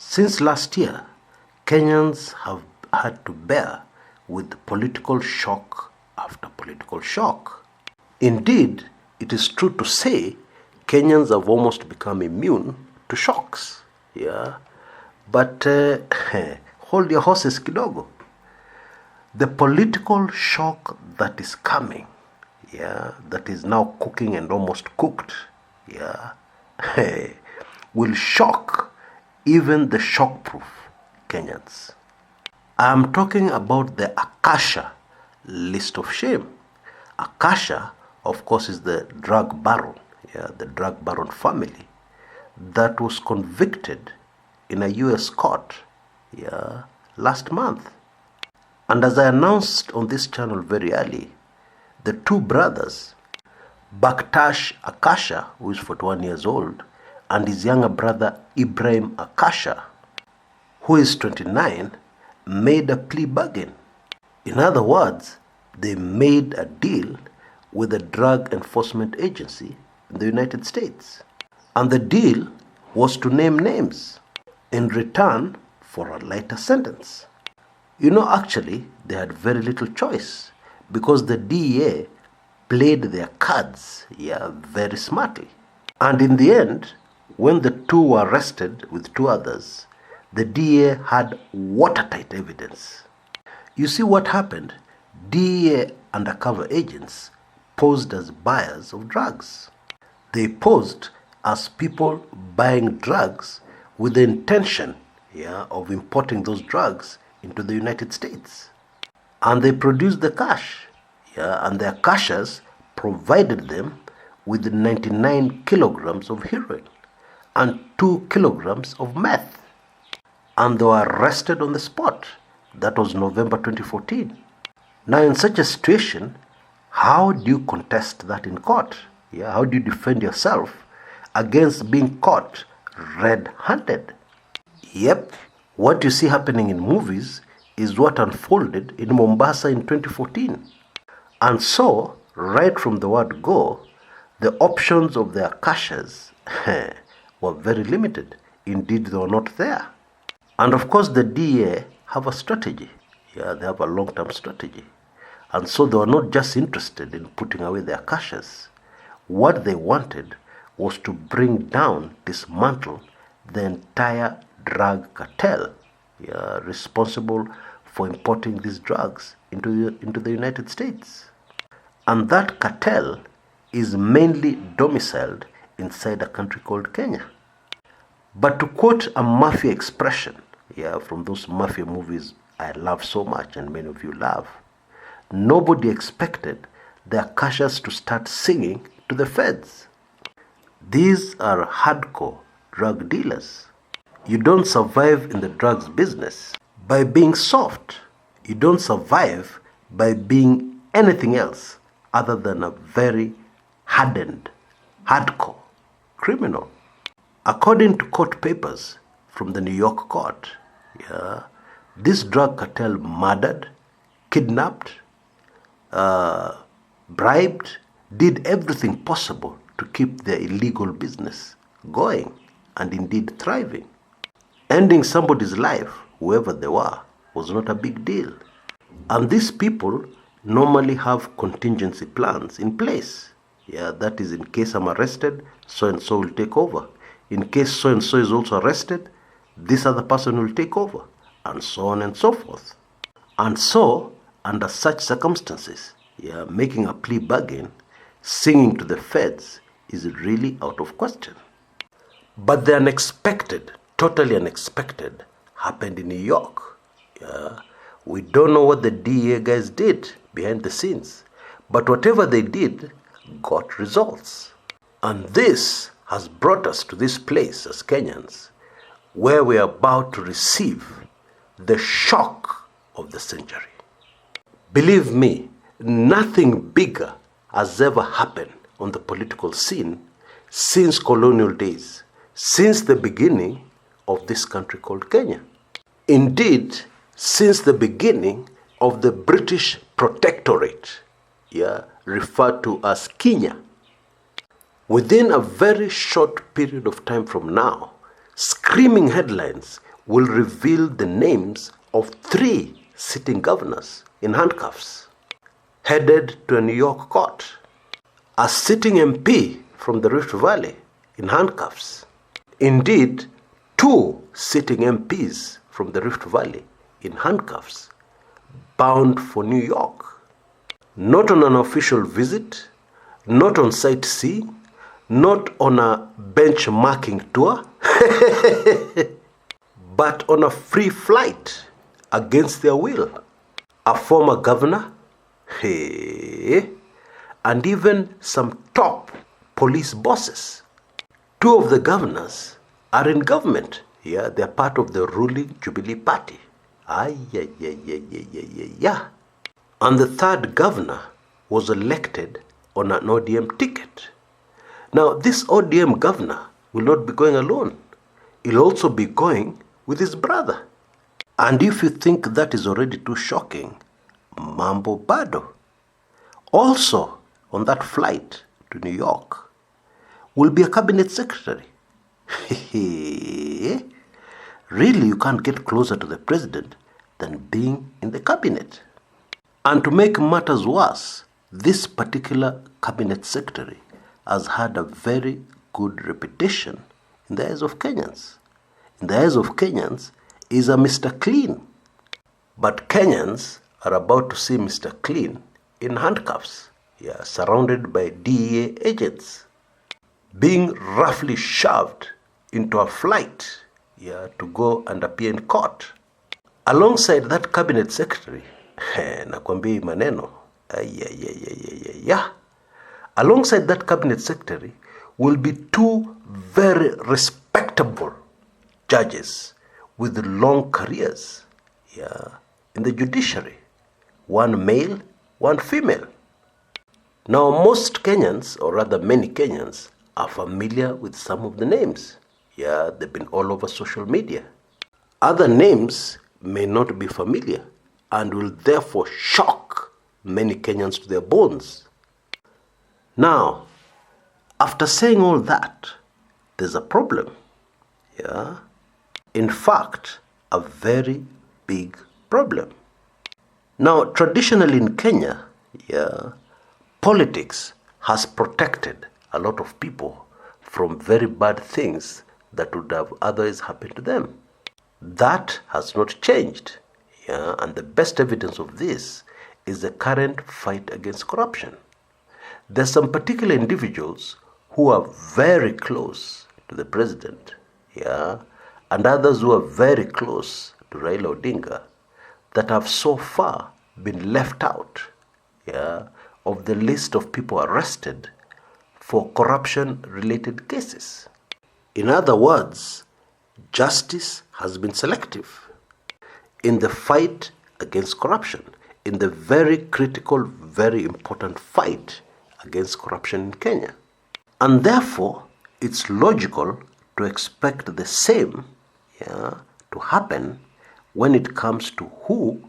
Since last year, Kenyans have had to bear with political shock after political shock. Indeed, it is true to say Kenyans have almost become immune to shocks. But hold your horses kidogo. The political shock that is coming, that is now cooking and almost cooked, will shock even the shock-proof Kenyans. I'm talking about the Akasha list of shame. Akasha, of course, is the drug baron, the drug baron family that was convicted in a US court, last month. And as I announced on this channel very early, the two brothers, Baktash Akasha, who is 41 years old, and his younger brother Ibrahim Akasha, who is 29, made a plea bargain. In other words, they made a deal with the Drug Enforcement Agency in the United States. And the deal was to name names in return for a lighter sentence. Actually, they had very little choice because the DEA played their cards, very smartly. And in the end, when the two were arrested with two others, the DEA had watertight evidence. You see what happened? DEA undercover agents posed as buyers of drugs. They posed as people buying drugs with the intention, of importing those drugs into the United States. And they produced the cash, and the Akashas provided them with 99 kilograms of heroin and 2 kilograms of meth. And they were arrested on the spot. That was November 2014. Now, in such a situation, how do you contest that in court? How do you defend yourself against being caught red-handed? Yep, what you see happening in movies is what unfolded in Mombasa in 2014. And so, right from the word go, the options of the Akashas were very limited. Indeed, they were not there. And of course, the DEA have a strategy. They have a long-term strategy. And so they were not just interested in putting away the Akashas. What they wanted was to bring down, dismantle the entire drug cartel, responsible for importing these drugs into the United States. And that cartel is mainly domiciled inside a country called Kenya. But to quote a mafia expression, from those mafia movies I love so much and many of you love, nobody expected the Akashas to start singing to the feds. These are hardcore drug dealers. You don't survive in the drugs business by being soft. You don't survive by being anything else other than a very hardened, hardcore criminal. According to court papers from the New York court, this drug cartel murdered, kidnapped, bribed, did everything possible to keep their illegal business going and indeed thriving. Ending somebody's life, whoever they were, was not a big deal. And these people normally have contingency plans in place. That is, in case I'm arrested, so and so will take over. In case so and so is also arrested, this other person will take over, and so on and so forth. And so, under such circumstances, making a plea bargain, singing to the feds is really out of question. But the unexpected, totally unexpected, happened in New York. We don't know what the DEA guys did behind the scenes, but whatever they did got results. And this has brought us to this place as Kenyans, where we are about to receive the shock of the century. Believe me, nothing bigger has ever happened on the political scene since colonial days, since the beginning of this country called Kenya. Indeed, since the beginning of the British Protectorate, referred to as Kenya. Within a very short period of time from now, Screaming headlines will reveal the names of 3 sitting governors in handcuffs, headed to a New York court. A sitting MP from the Rift Valley in handcuffs. Indeed, 2 sitting MPs from the Rift Valley in handcuffs, bound for New York. Not on an official visit, not on sightseeing, not on a benchmarking tour, but on a free flight against their will. A former governor, and even some top police bosses. 2 of the governors are in government. Yeah, they're part of the ruling Jubilee Party. And the 3rd governor was elected on an ODM ticket. Now, this ODM governor will not be going alone. He'll also be going with his brother. And if you think that is already too shocking, mambo bado. Also, on that flight to New York will be a cabinet secretary. Really, you can't get closer to the president than being in the cabinet. And to make matters worse, this particular cabinet secretary has had a very good reputation in the eyes of Kenyans. In the eyes of Kenyans, he is a Mr. Clean. But Kenyans are about to see Mr. Clean in handcuffs, surrounded by DEA agents, being roughly shoved into a flight to go and appear in court. Alongside that cabinet secretary, nakwambia maneno, alongside that cabinet secretary will be 2 very respectable judges with long careers in the judiciary. 1 male, 1 female. Now, most Kenyans, or rather many Kenyans, are familiar with some of the names. They've been all over social media. Other names may not be familiar and will therefore shock many Kenyans to their bones. Now, after saying all that, there's a problem. In fact, a very big problem. Now, traditionally in Kenya, politics has protected a lot of people from very bad things that would have otherwise happened to them. That has not changed. And the best evidence of this is the current fight against corruption. There's some particular individuals who are very close to the president, and others who are very close to Raila Odinga that have so far been left out, of the list of people arrested for corruption-related cases. In other words, justice has been selective in the fight against corruption, in the very critical, very important fight against corruption in Kenya. And therefore, it's logical to expect the same to happen when it comes to who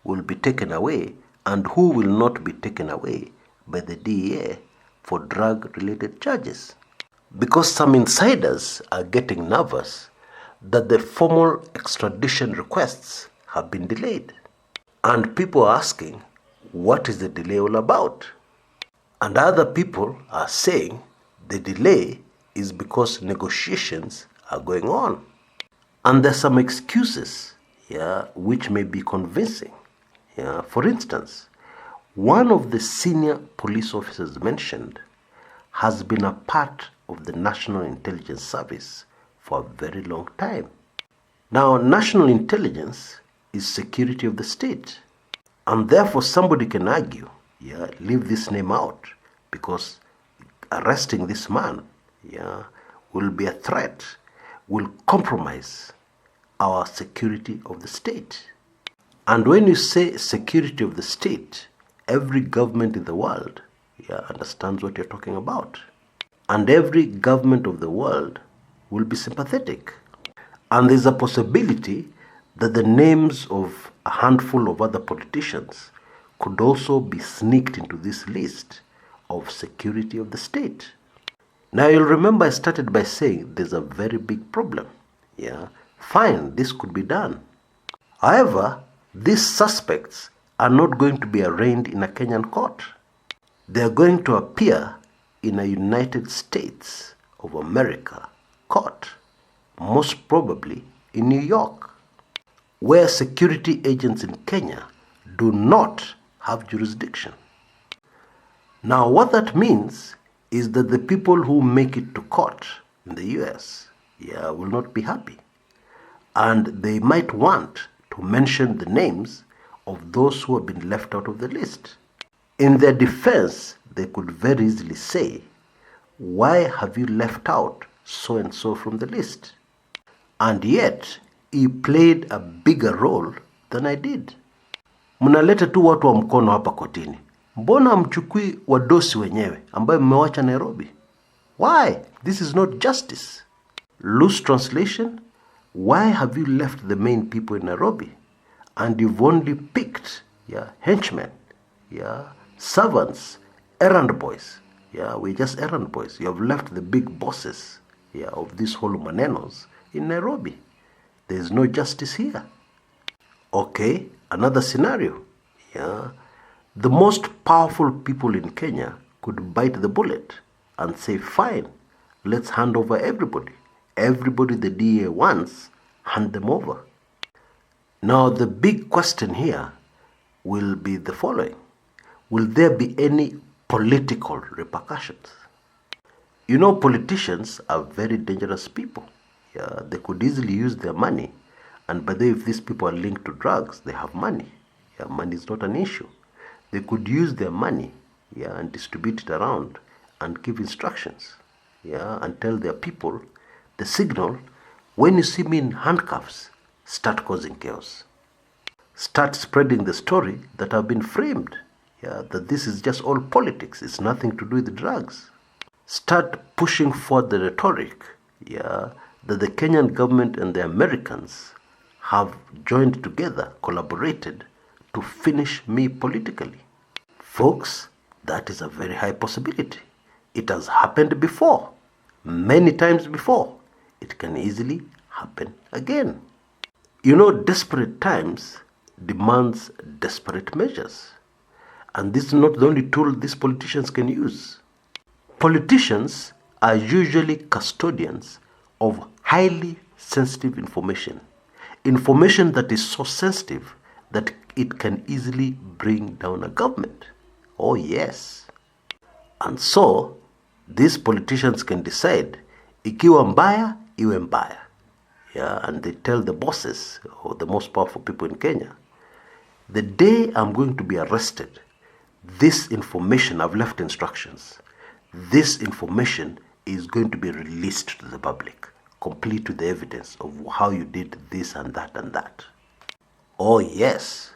will be taken away and who will not be taken away by the DEA for drug-related charges. Because some insiders are getting nervous that the formal extradition requests have been delayed. And people are asking, what is the delay all about? And other people are saying the delay is because negotiations are going on. And there's some excuses, which may be convincing. For instance, one of the senior police officers mentioned has been a part of the National Intelligence Service for a very long time. Now, national intelligence is security of the state. And therefore, somebody can argue, leave this name out, because arresting this man, will be a threat, will compromise our security of the state. And when you say security of the state, every government in the world understands what you're talking about. And every government of the world will be sympathetic. And there's a possibility that the names of a handful of other politicians could also be sneaked into this list of security of the state. Now you'll remember I started by saying there's a very big problem. Yeah, fine, this could be done. However, these suspects are not going to be arraigned in a Kenyan court. They are going to appear in a United States of America court, most probably in New York, where security agents in Kenya do not have jurisdiction. Now what that means is that the people who make it to court in the US, will not be happy. And they might want to mention the names of those who have been left out of the list. In their defense, they could very easily say, why have you left out so and so from the list? And yet, he played a bigger role than I did. Mnaleta tu watu wa mkono hapa kotini. Mbona mchukui wadosi wenyewe ambaye mmewacha Nairobi? Why? This is not justice. Loose translation, why have you left the main people in Nairobi and you've only picked henchmen, servants, errand boys? We're just errand boys. You have left the big bosses of these whole manenos in Nairobi. There is no justice here. Okay, another scenario. The most powerful people in Kenya could bite the bullet and say, fine, let's hand over everybody. Everybody the DEA wants, hand them over. Now the big question here will be the following. Will there be any political repercussions? Politicians are very dangerous people. They could easily use their money. And by the way, if these people are linked to drugs, they have money. Money is not an issue. They could use their money and distribute it around and give instructions and tell their people the signal, when you see me in handcuffs, start causing chaos. Start spreading the story that I've been framed, that this is just all politics, it's nothing to do with drugs. Start pushing forward the rhetoric that the Kenyan government and the Americans have joined together, collaborated to finish me politically. Folks, that is a very high possibility. It has happened before, many times before. It can easily happen again. Desperate times demands desperate measures. And this is not the only tool these politicians can use. Politicians are usually custodians of highly sensitive information. Information that is so sensitive that it can easily bring down a government. Oh yes. And so, these politicians can decide, ikiwa mbaya, iwe mbaya. And they tell the bosses, or the most powerful people in Kenya, the day I'm going to be arrested, this information, I've left instructions, this information is going to be released to the public, complete with the evidence of how you did this and that and that. Oh yes.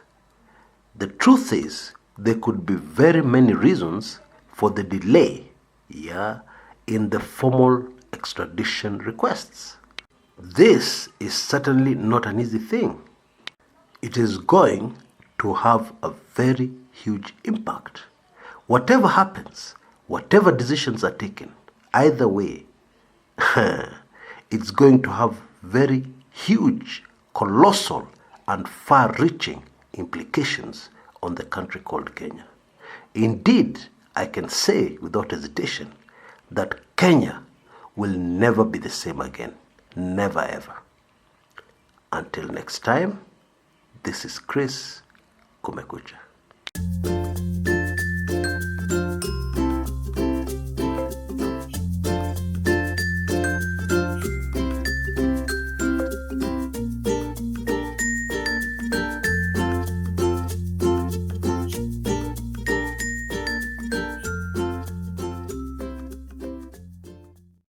The truth is, there could be very many reasons for the delay, in the formal extradition requests. This is certainly not an easy thing. It is going to have a very huge impact. Whatever happens, whatever decisions are taken, either way, it's going to have very huge, colossal, and far-reaching implications on the country called Kenya. Indeed, I can say without hesitation that Kenya will never be the same again. Never ever. Until next time, this is Kshs, Kumekucha.